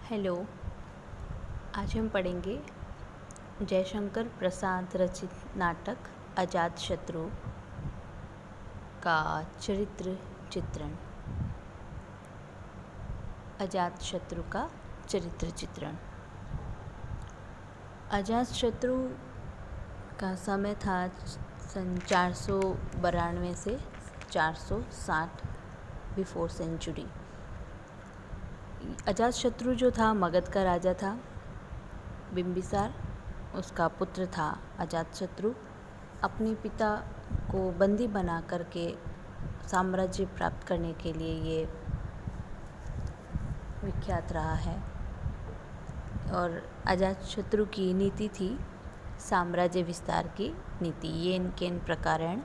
Hello. आज हम पढ़ेंगे जयशंकर प्रसाद रचित नाटक अजातशत्रु का चरित्र चित्रण। अजातशत्रु का चरित्र चित्रण। अजातशत्रु का समय था सन 492 से 460 बिफोर सेंचुरी। अजातशत्रु जो था मगध का राजा था। बिंबिसार उसका पुत्र था। अजातशत्रु अपने पिता को बंदी बना करके साम्राज्य प्राप्त करने के लिए ये विख्यात रहा है। और अजातशत्रु की नीति थी साम्राज्य विस्तार की नीति। येन केन प्रकारेण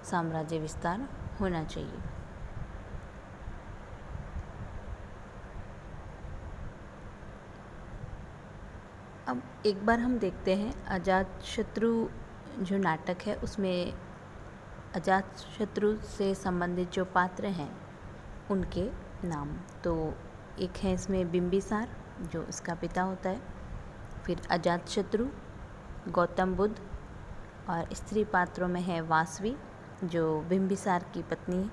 साम्राज्य विस्तार होना चाहिए। अब एक बार हम देखते हैं अजातशत्रु जो नाटक है उसमें अजातशत्रु से संबंधित जो पात्र हैं उनके नाम। तो एक है इसमें बिंबिसार जो इसका पिता होता है, फिर अजातशत्रु, गौतम बुद्ध, और स्त्री पात्रों में है वासवी जो बिंबिसार की पत्नी,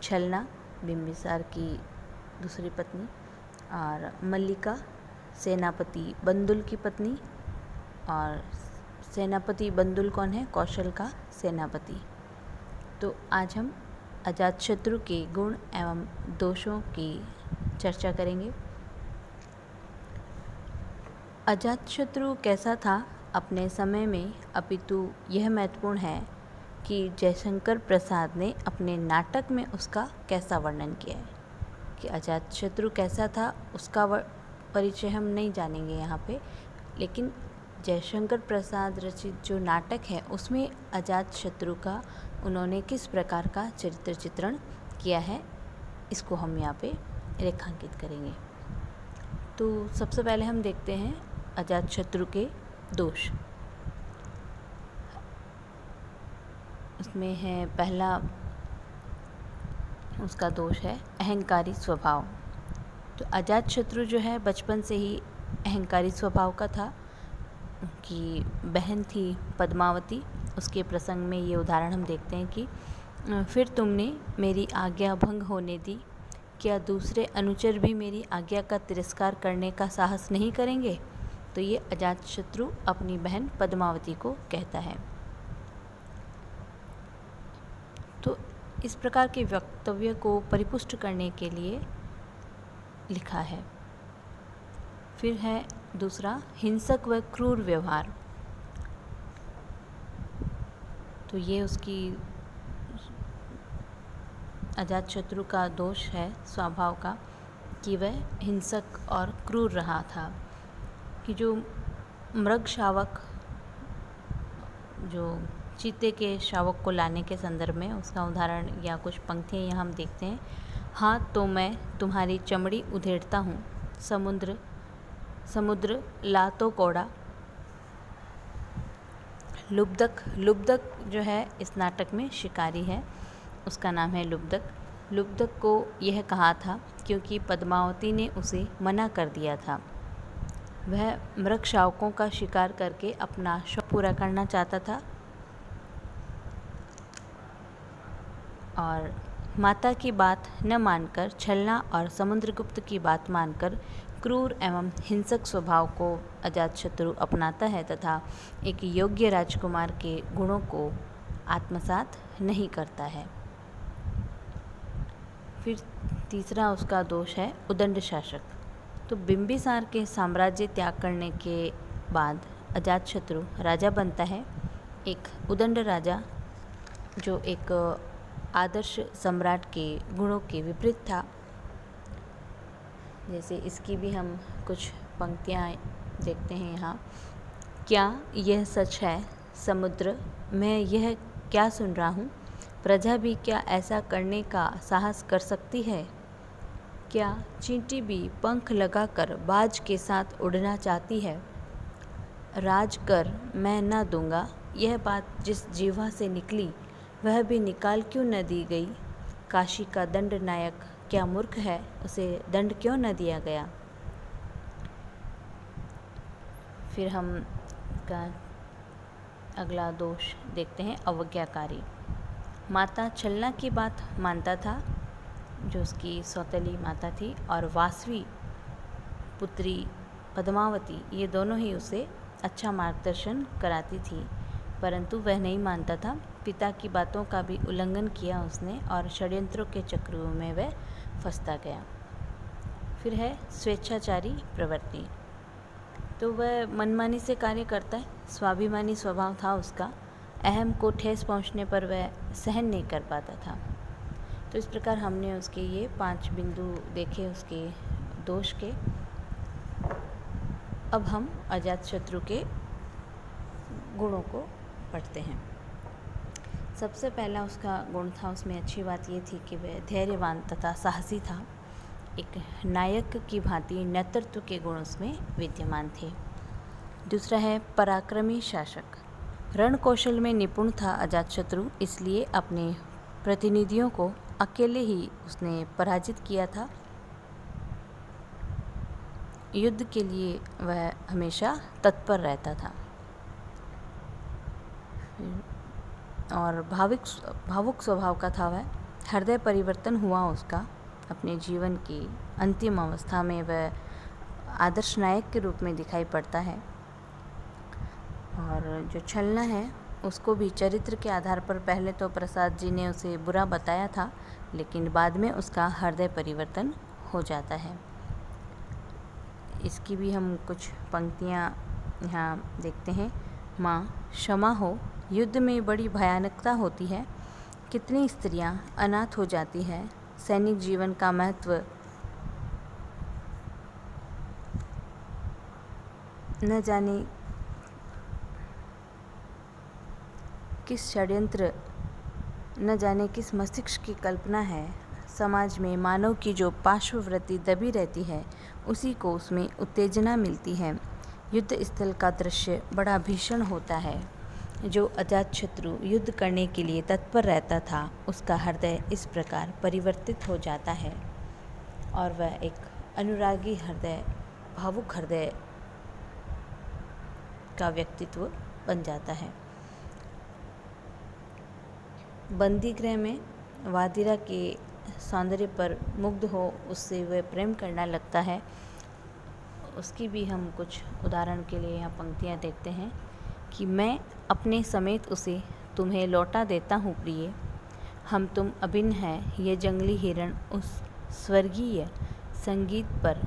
छलना बिंबिसार की दूसरी पत्नी, और मल्लिका सेनापति बंदुल की पत्नी। और सेनापति बंदुल कौन है? कौशल का सेनापति। तो आज हम अजातशत्रु के गुण एवं दोषों की चर्चा करेंगे। अजातशत्रु कैसा था अपने समय में, अपितु यह महत्वपूर्ण है कि जयशंकर प्रसाद ने अपने नाटक में उसका कैसा वर्णन किया है। कि अजातशत्रु कैसा था उसका परिचय हम नहीं जानेंगे यहाँ पे, लेकिन जयशंकर प्रसाद रचित जो नाटक है उसमें अजातशत्रु का उन्होंने किस प्रकार का चरित्र चित्रण किया है इसको हम यहाँ पे रेखांकित करेंगे। तो सबसे पहले हम देखते हैं अजातशत्रु के दोष। उसमें है पहला उसका दोष है अहंकारी स्वभाव। तो अजातशत्रु जो है बचपन से ही अहंकारी स्वभाव का था। उनकी बहन थी पद्मावती, उसके प्रसंग में ये उदाहरण हम देखते हैं कि फिर तुमने मेरी आज्ञा भंग होने दी, क्या दूसरे अनुचर भी मेरी आज्ञा का तिरस्कार करने का साहस नहीं करेंगे? तो ये अजातशत्रु अपनी बहन पद्मावती को कहता है। तो इस प्रकार के वक्तव्य को परिपुष्ट करने के लिए लिखा है। फिर है दूसरा हिंसक व क्रूर व्यवहार। तो ये उसकी अजातशत्रु का दोष है स्वभाव का कि वह हिंसक और क्रूर रहा था। कि जो मृग शावक, जो चीते के शावक को लाने के संदर्भ में उसका उदाहरण या कुछ पंक्तियाँ यहाँ हम देखते हैं। हाँ तो मैं तुम्हारी चमड़ी उधेड़ता हूँ, समुद्र ला तो कोड़ा। लुब्धक जो है इस नाटक में शिकारी है, उसका नाम है लुब्धक। लुब्धक को यह कहा था क्योंकि पद्मावती ने उसे मना कर दिया था। वह मृग शावकों का शिकार करके अपना शौक पूरा करना चाहता था और माता की बात न मानकर, छलना और समुद्रगुप्त की बात मानकर क्रूर एवं हिंसक स्वभाव को अजातशत्रु अपनाता है तथा एक योग्य राजकुमार के गुणों को आत्मसात नहीं करता है। फिर तीसरा उसका दोष है उदंड शासक। तो बिंबिसार के साम्राज्य त्याग करने के बाद अजातशत्रु राजा बनता है, एक उदंड राजा जो एक आदर्श सम्राट के गुणों के विपरीत था। जैसे इसकी भी हम कुछ पंक्तियाँ देखते हैं यहाँ। क्या यह सच है समुद्र, मैं यह क्या सुन रहा हूँ? प्रजा भी क्या ऐसा करने का साहस कर सकती है? क्या चींटी भी पंख लगाकर बाज के साथ उड़ना चाहती है? राज कर मैं न दूंगा, यह बात जिस जीवा से निकली वह भी निकाल क्यों न दी गई? काशी का दंड नायक क्या मूर्ख है, उसे दंड क्यों न दिया गया? फिर हम का अगला दोष देखते हैं, अवज्ञाकारी। माता छलना की बात मानता था, जो उसकी सौतेली माता थी, और वासवी पुत्री पद्मावती, ये दोनों ही उसे अच्छा मार्गदर्शन कराती थी, परंतु वह नहीं मानता था। पिता की बातों का भी उल्लंघन किया उसने और षड्यंत्रों के चक्रों में वह फंसता गया। फिर है स्वेच्छाचारी प्रवृत्ति। तो वह मनमानी से कार्य करता है, स्वाभिमानी स्वभाव था उसका, अहम को ठेस पहुंचने पर वह सहन नहीं कर पाता था। तो इस प्रकार हमने उसके ये 5 बिंदु देखे उसके दोष के। अब हम अजातशत्रु के गुणों को पढ़ते हैं। सबसे पहला उसका गुण था, उसमें अच्छी बात ये थी कि वह धैर्यवान तथा साहसी था। एक नायक की भांति नेतृत्व के गुण उसमें विद्यमान थे। दूसरा है पराक्रमी शासक। रण कौशल में निपुण था अजातशत्रु, इसलिए अपने प्रतिनिधियों को अकेले ही उसने पराजित किया था। युद्ध के लिए वह हमेशा तत्पर रहता था और भावुक स्वभाव का था वह। हृदय परिवर्तन हुआ उसका अपने जीवन की अंतिम अवस्था में। वह आदर्श नायक के रूप में दिखाई पड़ता है। और जो छलना है उसको भी चरित्र के आधार पर पहले तो प्रसाद जी ने उसे बुरा बताया था, लेकिन बाद में उसका हृदय परिवर्तन हो जाता है। इसकी भी हम कुछ पंक्तियाँ यहाँ देखते हैं। माँ क्षमा हो, युद्ध में बड़ी भयानकता होती है, कितनी स्त्रियाँ अनाथ हो जाती है, सैनिक जीवन का महत्व न जाने किस षड्यंत्र, न जाने किस मस्तिष्क की कल्पना है। समाज में मानव की जो पार्श्ववृत्ति दबी रहती है, उसी को उसमें उत्तेजना मिलती है। युद्ध स्थल का दृश्य बड़ा भीषण होता है। जो अजातशत्रु युद्ध करने के लिए तत्पर रहता था, उसका हृदय इस प्रकार परिवर्तित हो जाता है और वह एक अनुरागी हृदय, भावुक हृदय का व्यक्तित्व बन जाता है। बंदी गृह में वादिरा के सौंदर्य पर मुग्ध हो उससे वह प्रेम करना लगता है। उसकी भी हम कुछ उदाहरण के लिए यहाँ पंक्तियाँ देखते हैं कि मैं अपने समेत उसे तुम्हें लौटा देता हूँ प्रिय, हम तुम अभिन्न हैं। ये जंगली हिरण उस स्वर्गीय संगीत पर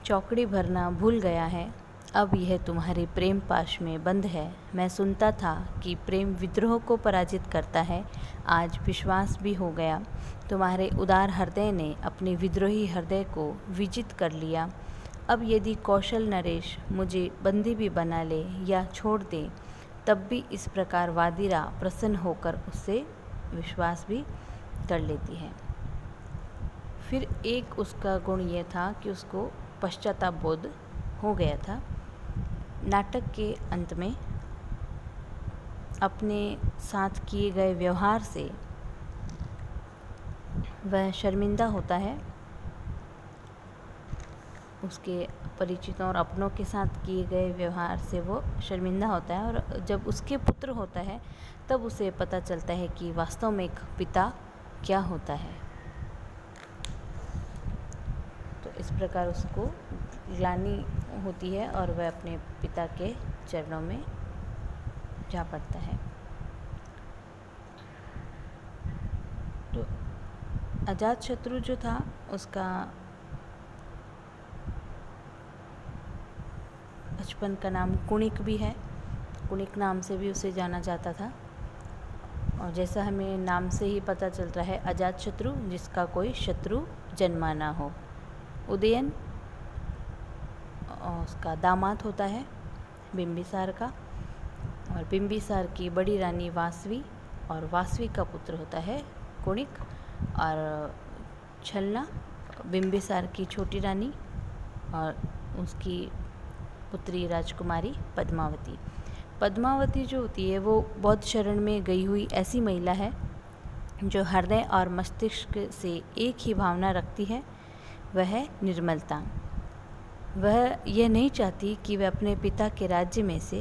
चौकड़ी भरना भूल गया है, अब यह तुम्हारे प्रेम पाश में बंद है। मैं सुनता था कि प्रेम विद्रोह को पराजित करता है, आज विश्वास भी हो गया। तुम्हारे उदार हृदय ने अपने विद्रोही हृदय को विजित कर लिया। अब यदि कौशल नरेश मुझे बंदी भी बना ले या छोड़ दे, तब भी इस प्रकार वादिरा प्रसन्न होकर उससे विश्वास भी कर लेती है। फिर एक उसका गुण यह था कि उसको पश्चाताप बोध हो गया था। नाटक के अंत में अपने साथ किए गए व्यवहार से वह शर्मिंदा होता है। उसके परिचितों और अपनों के साथ किए गए व्यवहार से वो शर्मिंदा होता है, और जब उसके पुत्र होता है तब उसे पता चलता है कि वास्तव में एक पिता क्या होता है। तो इस प्रकार उसको ग्लानि होती है और वह अपने पिता के चरणों में जा पड़ता है। तो अजातशत्रु जो था उसका बचपन का नाम कुणिक भी है, कुणिक नाम से भी उसे जाना जाता था। और जैसा हमें नाम से ही पता चलता है, अजातशत्रु जिसका कोई शत्रु जन्मा ना हो। उदयन उसका दामाद होता है बिंबिसार का, और बिंबिसार की बड़ी रानी वासवी, और वासवी का पुत्र होता है कुणिक। और छलना बिंबिसार की छोटी रानी और उसकी पुत्री राजकुमारी पद्मावती। पद्मावती जो होती है वो बौद्ध शरण में गई हुई ऐसी महिला है जो हृदय और मस्तिष्क से एक ही भावना रखती है, वह है निर्मलता। वह यह नहीं चाहती कि वह अपने पिता के राज्य में से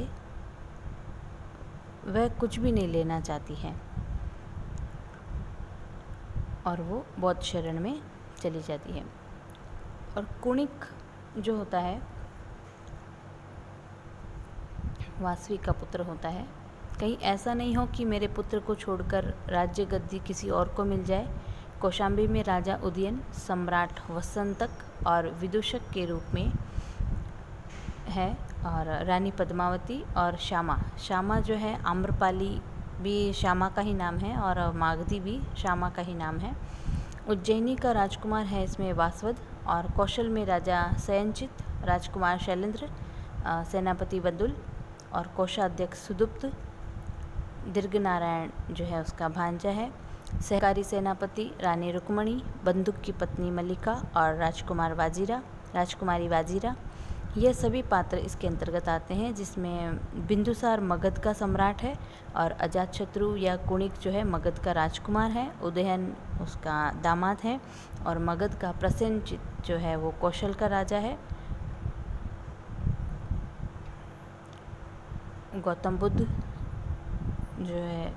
वह कुछ भी नहीं लेना चाहती है और वो बौद्ध शरण में चली जाती है। और कुणिक जो होता है वासवी का पुत्र होता है। कहीं ऐसा नहीं हो कि मेरे पुत्र को छोड़कर राज्य गद्दी किसी और को मिल जाए। कौशाम्बी में राजा उदयन, सम्राट वसंतक और विदूषक के रूप में है, और रानी पद्मावती और श्यामा जो है, आम्रपाली भी श्यामा का ही नाम है और मागधी भी श्यामा का ही नाम है। उज्जैनी का राजकुमार है इसमें वासवद, और कौशल में राजा सयनचित, राजकुमार शैलेंद्र, सेनापति बंदुल और कोषाध्यक्ष सुदुप्त, दीर्घनारायण जो है उसका भांजा है, सहकारी सेनापति रानी रुक्मणी, बंदूक की पत्नी मल्लिका और राजकुमारी वाजीरा। ये सभी पात्र इसके अंतर्गत आते हैं, जिसमें बिंदुसार मगध का सम्राट है और अजातशत्रु या कुणिक जो है मगध का राजकुमार है, उदयन उसका दामाद है और मगध का प्रसेनजित जो है वो कौशल का राजा है। गौतम बुद्ध जो है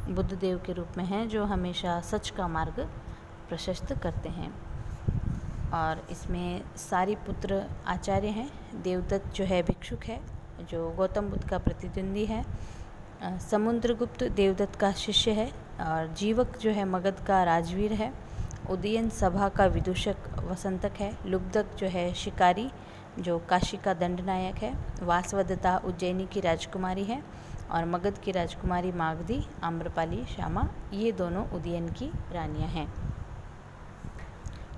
बुद्ध देव के रूप में हैं, जो हमेशा सच का मार्ग प्रशस्त करते हैं। और इसमें सारिपुत्र आचार्य हैं। देवदत्त जो है भिक्षुक है, जो गौतम बुद्ध का प्रतिद्वंदी है। समुद्रगुप्त देवदत्त का शिष्य है और जीवक जो है मगध का राजवीर है। उदयन सभा का विदूषक वसंतक है। लुब्धक जो है शिकारी, जो काशी का दंडनायक है। वासवदत्ता उज्जैनी की राजकुमारी है और मगध की राजकुमारी मागधी, आम्रपाली, श्यामा, ये दोनों उदयन की रानियां हैं।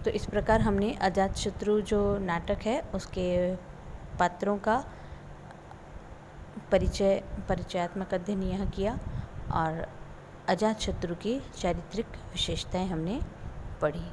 तो इस प्रकार हमने अजातशत्रु जो नाटक है उसके पात्रों का परिचयात्मक अध्ययन यह किया और अजातशत्रु की चारित्रिक विशेषताएं हमने पढ़ी।